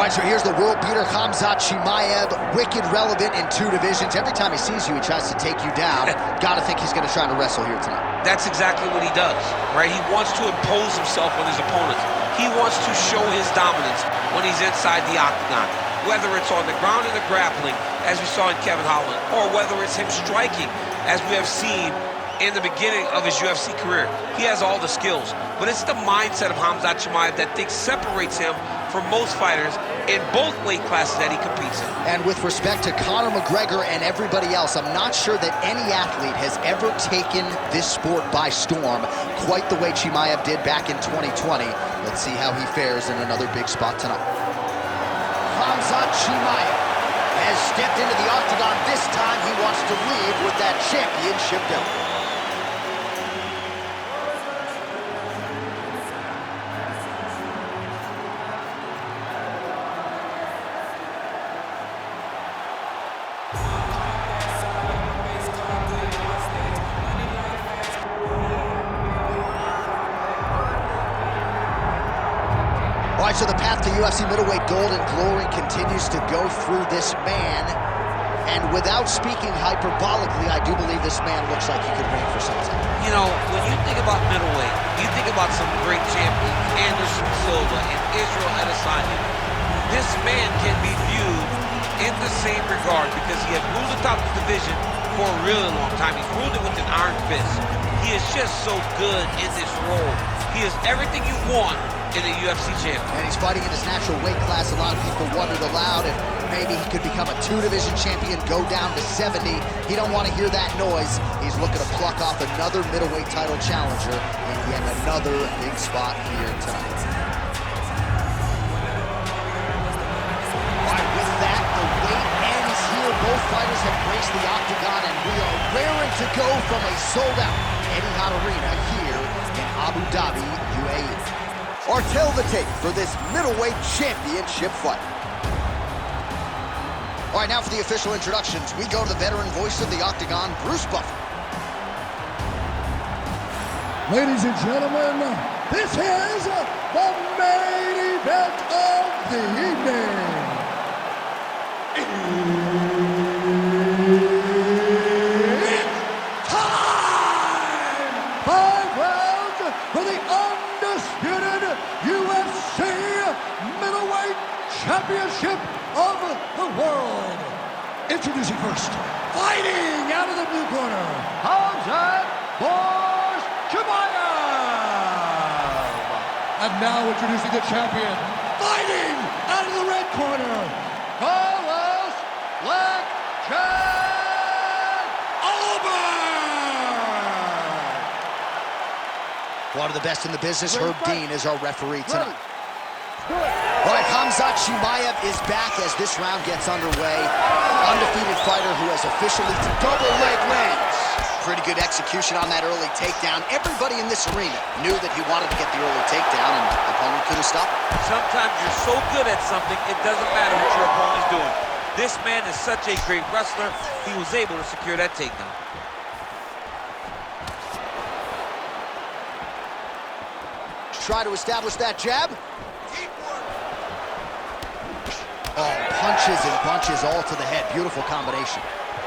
right, so here's the world beater, Khamzat Chimaev, wicked relevant in 2 divisions. Every time he sees you, he tries to take you down. Gotta think he's gonna try to wrestle here tonight. That's exactly what he does, right? He wants to impose himself on his opponents. He wants to show his dominance when he's inside the octagon, whether it's on the ground in the grappling, as we saw in Kevin Holland, or whether it's him striking, as we have seen in the beginning of his UFC career. He has all the skills, but it's the mindset of Khamzat Chimaev that separates him from most fighters in both weight classes that he competes in. And with respect to Conor McGregor and everybody else, I'm not sure that any athlete has ever taken this sport by storm quite the way Chimaev did back in 2020. Let's see how he fares in another big spot tonight. Khamzat Chimaev has stepped into the octagon. This time he wants to leave with that championship belt. All right, so the path to UFC middleweight gold and glory continues to go through this man. And without speaking hyperbolically, I do believe this man looks like he could reign for some time. You know, when you think about middleweight, you think about some great champions, Anderson Silva and Israel Adesanya. This man can be viewed in the same regard because he has ruled the top of the division for a really long time. He's ruled it with an iron fist. He is just so good in this role. He is everything you want in a UFC champion. And he's fighting in his natural weight class. A lot of people wondered aloud if maybe he could become a 2-division champion, go down to 70. He don't want to hear that noise. He's looking to pluck off another middleweight title challenger in yet another big spot here tonight. All right, with that, the wait ends here. Both fighters have graced the octagon, and we are raring to go from a sold-out Etihad Arena here in Abu Dhabi, UAE. Or tell the tape for this middleweight championship fight. All right, now for the official introductions, we go to the veteran voice of the octagon, Bruce Buffer. Ladies and gentlemen, this is the main event of the evening. It's time! 5 rounds for the undisputed UFC middleweight championship of the world. Introducing first, fighting out of the blue corner, Khamzat Chimaev. And now introducing the champion, fighting out of the red corner, Carlos Blackjack Albert. One of the best in the business, Herb Dean, is our referee tonight. All right, Khamzat Chimaev is back as this round gets underway. Undefeated fighter who has officially double leg lands. Pretty good execution on that early takedown. Everybody in this arena knew that he wanted to get the early takedown, and the opponent couldn't stop him. Sometimes you're so good at something, it doesn't matter what your opponent's doing. This man is such a great wrestler, he was able to secure that takedown. Try to establish that jab. Oh, punches and bunches all to the head. Beautiful combination.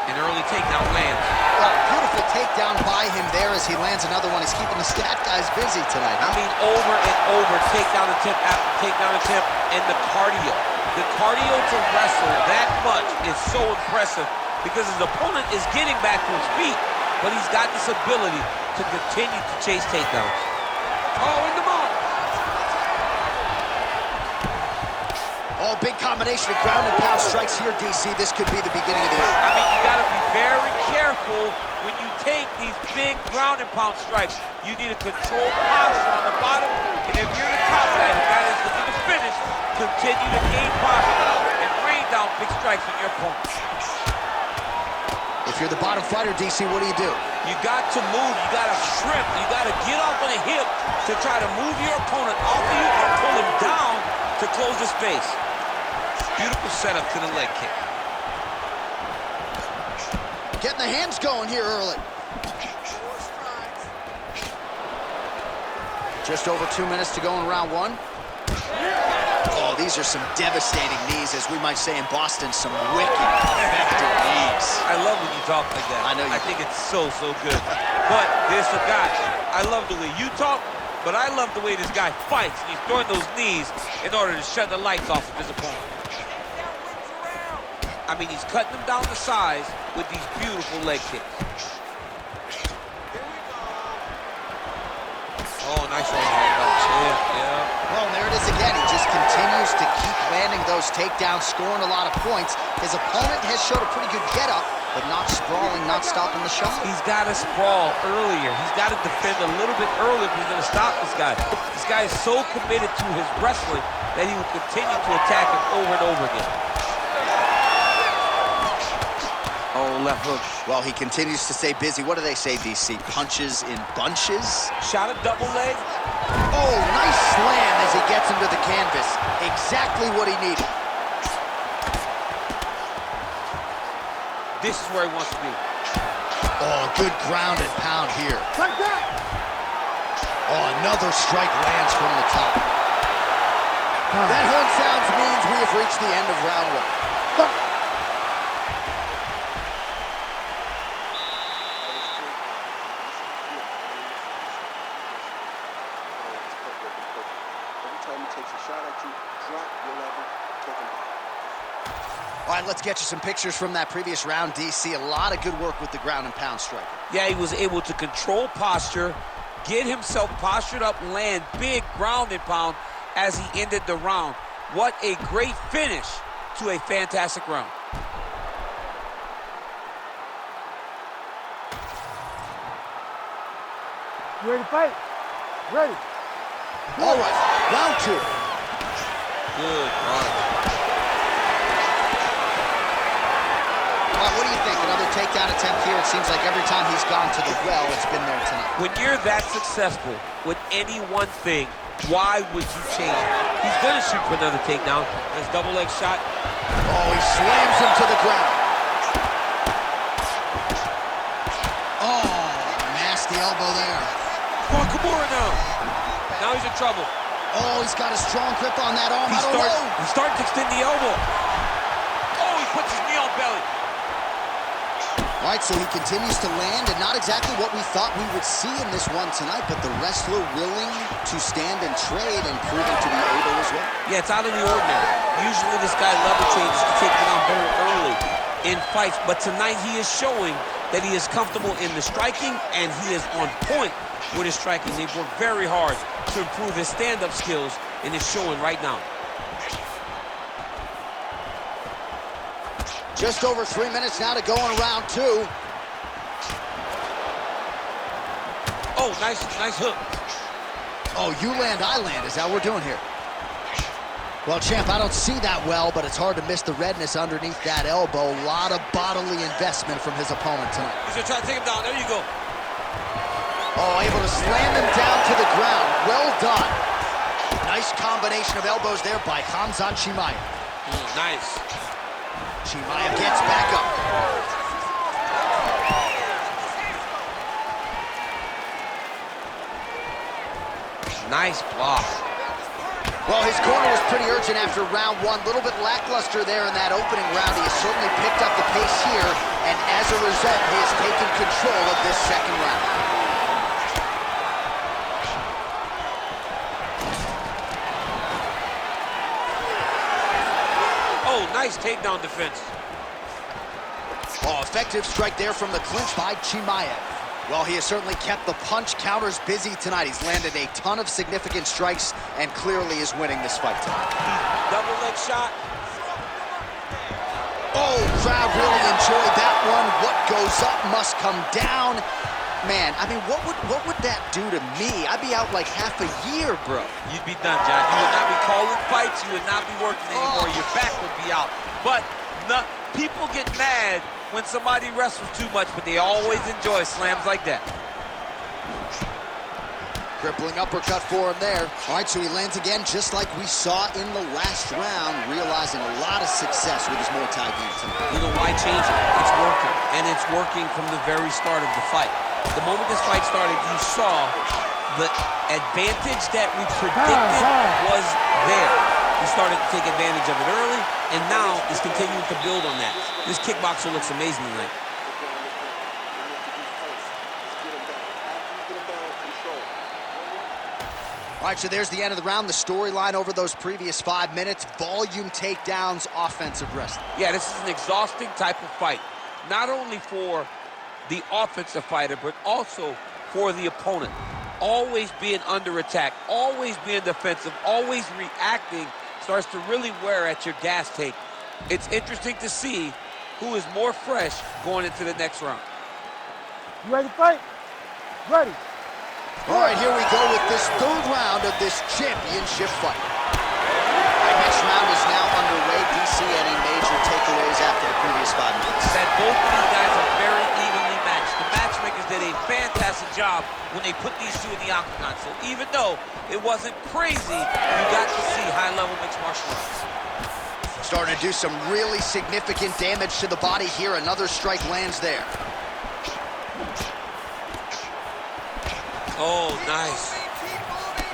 An early takedown lands. Oh, beautiful takedown by him there as he lands another one. He's keeping the stat guys busy tonight. I mean, over and over, takedown attempt after takedown attempt, and the cardio. The cardio to wrestle that much is so impressive because his opponent is getting back to his feet, but he's got this ability to continue to chase takedowns. Oh, in the mouth. Oh, big combination of ground and pound strikes here, DC. This could be the beginning of the end. I mean, you got to be very careful when you take these big ground and pound strikes. You need a controlled posture on the bottom, and if you're the top guy, the guy that's looking to finish, continue to gain posture and rain down big strikes on your opponent. If you're the bottom fighter, DC, what do? You got to move, you got to shrimp, you got to get off on the hip to try to move your opponent off of you or pull him down to close the space. Beautiful setup to the leg kick. Getting the hands going here early. Just over 2 minutes to go in round one. Oh, Oh, these are some devastating knees, as we might say in Boston, some wicked, effective knees. I love when you talk like that. I know you I think it's so good. But there's a guy. I love the way you talk, but I love the way this guy fights. He's throwing those knees in order to shut the lights off of his opponent. I mean, he's cutting them down to size with these beautiful leg kicks. Oh, nice right hand. Yeah. Well, there it is again. He just continues to keep landing those takedowns, scoring a lot of points. His opponent has showed a pretty good get-up, but not sprawling, not stopping the shot. He's got to sprawl earlier. He's got to defend a little bit earlier if he's going to stop this guy. This guy is so committed to his wrestling that he will continue to attack him over and over again. Oh, left hook. Well, he continues to stay busy. What do they say, DC? Punches in bunches? Shot a double leg. Oh, nice slam as he gets him to the canvas. Exactly what he needed. This is where he wants to be. Oh, good ground and pound here. Like that. Oh, another strike lands from the top. That horn sounds means we have reached the end of round one. All right, let's get you some pictures from that previous round, DC. A lot of good work with the ground and pound striker. Yeah, he was able to control posture, get himself postured up, land big ground and pound as he ended the round. What a great finish to a fantastic round. You ready to fight? Ready. All right, round two. Good run. What do you think? Another takedown attempt here. It seems like every time he's gone to the well, it's been there tonight. When you're that successful with any one thing, why would you change it? He's going to shoot for another takedown. Nice double leg shot. Oh, he slams him to the ground. Oh, nasty elbow there. Oh, Kimura now. Now he's in trouble. Oh, he's got a strong grip on that arm. He's starting to extend the elbow. Oh, he puts his knee on belly. All right, so he continues to land, and not exactly what we thought we would see in this one tonight, but the wrestler willing to stand and trade and proving to be able as well. Yeah, it's out of the ordinary. Usually this guy level changes to take it down very early in fights, but tonight he is showing that he is comfortable in the striking, and he is on point with his striking. They've worked very hard to improve his stand-up skills, and it's showing right now. Just over 3 minutes now to go in round two. Oh, nice hook. Oh, you land, I land. Is that what we're doing here? Well, champ, I don't see that well, but it's hard to miss the redness underneath that elbow. A lot of bodily investment from his opponent tonight. He's gonna try to take him down. There you go. Oh, able to slam him down to the ground. Well done. Nice combination of elbows there by Khamzat Chimaev. Nice. Chimaev gets back up. Nice block. Well, his corner was pretty urgent after round one. A little bit lackluster there in that opening round. He has certainly picked up the pace here, and as a result, he has taken control of this second round. Oh, nice takedown defense. Oh, effective strike there from the clinch by Chimaev. Well, he has certainly kept the punch counters busy tonight. He's landed a ton of significant strikes and clearly is winning this fight tonight. Double leg shot. Oh, crowd really enjoyed that one. What goes up must come down. Man, I mean, what would that do to me? I'd be out like half a year, bro. You'd be done, John. You would not be calling fights. You would not be working anymore. Your back would be out. But people get mad when somebody wrestles too much, but they always enjoy slams like that. Crippling uppercut for him there. All right, so he lands again just like we saw in the last round, realizing a lot of success with his Muay Thai game tonight. You know, why change it? It's working, and it's working from the very start of the fight. The moment this fight started, you saw the advantage that we predicted was there. He started to take advantage of it early, and now is continuing to build on that. This kickboxer looks amazing tonight. All right, so there's the end of the round. The storyline over those previous 5 minutes, volume takedowns, offensive wrestling. Yeah, this is an exhausting type of fight. Not only for the offensive fighter, but also for the opponent. Always being under attack, always being defensive, always reacting starts to really wear at your gas tank. It's interesting to see who is more fresh going into the next round. You ready to fight? Ready. All right, here we go with this third round of this championship fight. All right, next round is now underway. DC, any major takeaways after the previous 5 minutes? That both of these guys are very evenly matched. The matchmakers did a fantastic job when they put these two in the octagon. So even though it wasn't crazy, you got to see high-level mixed martial arts. Starting to do some really significant damage to the body here. Another strike lands there. Oh, nice.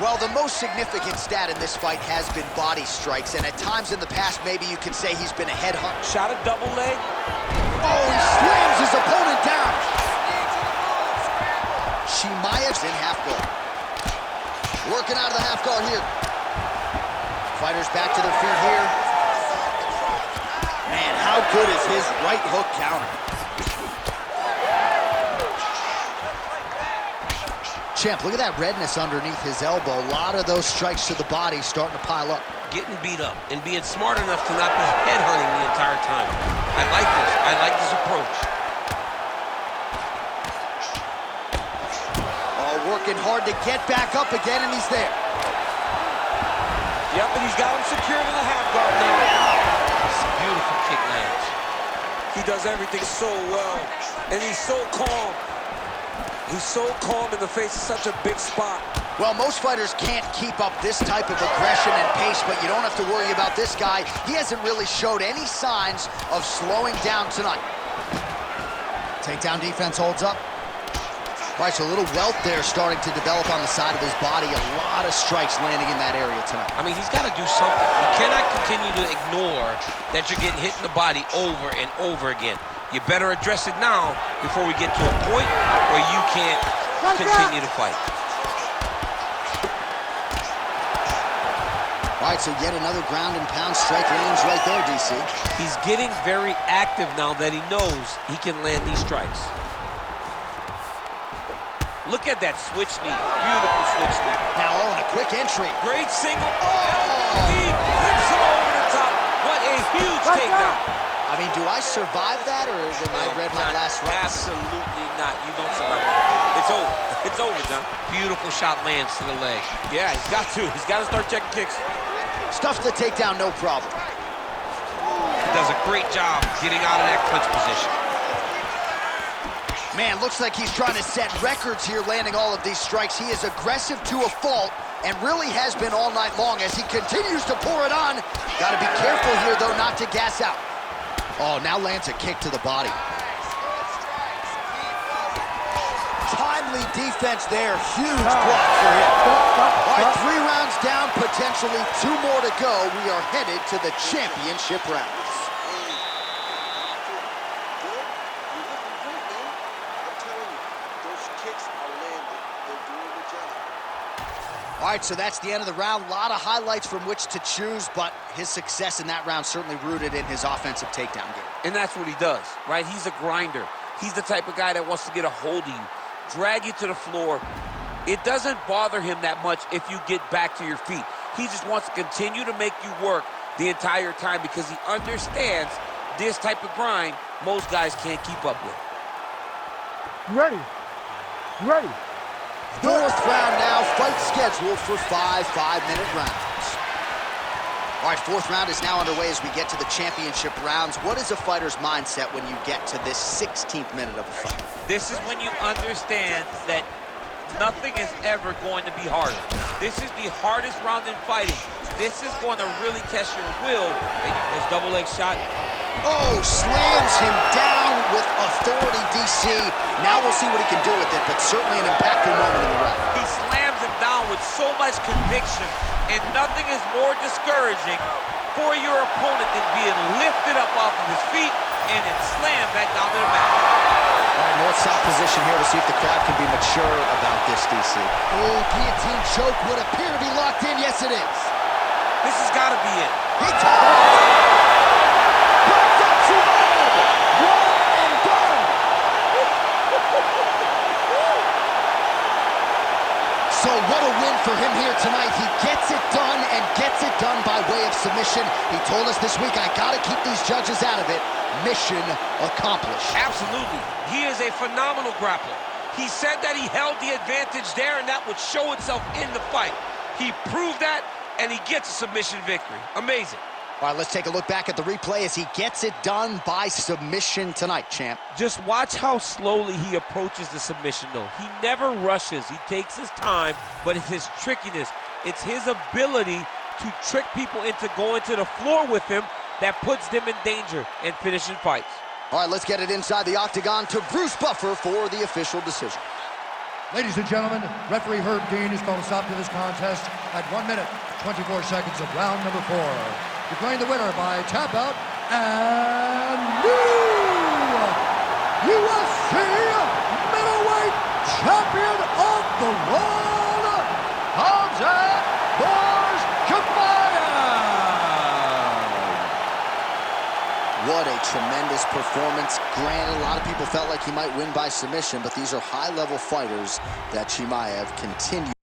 Well, the most significant stat in this fight has been body strikes, and at times in the past, maybe you could say he's been a headhunter. Shot a double leg. Oh, he slams his opponent down. Chimaev's in half guard. Working out of the half guard here. Fighters back to their feet here. Man, how good is his right hook counter? Champ, look at that redness underneath his elbow. A lot of those strikes to the body starting to pile up. Getting beat up and being smart enough to not be headhunting the entire time. I like this. I like this approach. Oh, working hard to get back up again, and he's there. Yep, and he's got him secured in the half guard now. It's a beautiful kick lands. He does everything so well, and he's so calm. He's so calm in the face of such a big spot. Well, most fighters can't keep up this type of aggression and pace, but you don't have to worry about this guy. He hasn't really showed any signs of slowing down tonight. Takedown defense holds up. All right, so a little wealth there starting to develop on the side of his body. A lot of strikes landing in that area tonight. I mean, he's got to do something. You cannot continue to ignore that you're getting hit in the body over and over again. You better address it now before we get to a point where you can't continue to fight. All right, so yet another ground and pound strike lands right there, DC. He's getting very active now that he knows he can land these strikes. Look at that switch knee. Beautiful switch knee. Now, oh, and a quick entry. Great single. Oh! He flips him over the top. What a huge takedown. I mean, do I survive that, or am I read my last round? Absolutely not. You don't survive it. It's over. It's over, John. Beautiful shot lands to the leg. Yeah, he's got to. He's got to start checking kicks. Stuff the takedown, no problem. He does a great job getting out of that clinch position. Man, looks like he's trying to set records here, landing all of these strikes. He is aggressive to a fault, and really has been all night long as he continues to pour it on. Got to be careful here, though, not to gas out. Oh, now lands a kick to the body. Timely defense there. Huge block for him. All right, 3 rounds down, potentially 2 more to go. We are headed to the championship rounds. All right, so that's the end of the round. A lot of highlights from which to choose, but his success in that round certainly rooted in his offensive takedown game. And that's what he does, right? He's a grinder. He's the type of guy that wants to get a hold of you, drag you to the floor. It doesn't bother him that much if you get back to your feet. He just wants to continue to make you work the entire time because he understands this type of grind most guys can't keep up with. You ready? You ready? 4th round now, fight scheduled for 5 5-minute rounds. All right, 4th round is now underway as we get to the championship rounds. What is a fighter's mindset when you get to this 16th minute of a fight? This is when you understand that nothing is ever going to be harder. This is the hardest round in fighting. This is going to really test your will. And this double leg shot. Oh, slams him down with authority, DC. DC. Now we'll see what he can do with it, but certainly an impactful moment in the round. He slams him down with so much conviction, and nothing is more discouraging for your opponent than being lifted up off of his feet and then slammed back down to the mat. All right, north-south position here to see if the crowd can be mature about this, DC. Oh, guillotine choke would appear to be locked in. Yes, it is. This has got to be it. He puts up Chimaev. One and done. So what a win for him here tonight. He gets it done and gets it done by way of submission. He told us this week, I got to keep these judges out of it. Mission accomplished. Absolutely. He is a phenomenal grappler. He said that he held the advantage there, and that would show itself in the fight. He proved that, and he gets a submission victory. Amazing. All right, let's take a look back at the replay as he gets it done by submission tonight, champ. Just watch how slowly he approaches the submission, though. He never rushes. He takes his time, but it's his trickiness. It's his ability to trick people into going to the floor with him that puts them in danger and finishing fights. All right, let's get it inside the octagon to Bruce Buffer for the official decision. Ladies and gentlemen, referee Herb Dean has called a stop to this contest at 1 minute, 24 seconds of round number 4. Declaring the winner by tap out and new UFC middleweight champion of the world, Hamzat Chimaev. What a tremendous performance. Granted, a lot of people felt like he might win by submission, but these are high-level fighters that Chimaev continues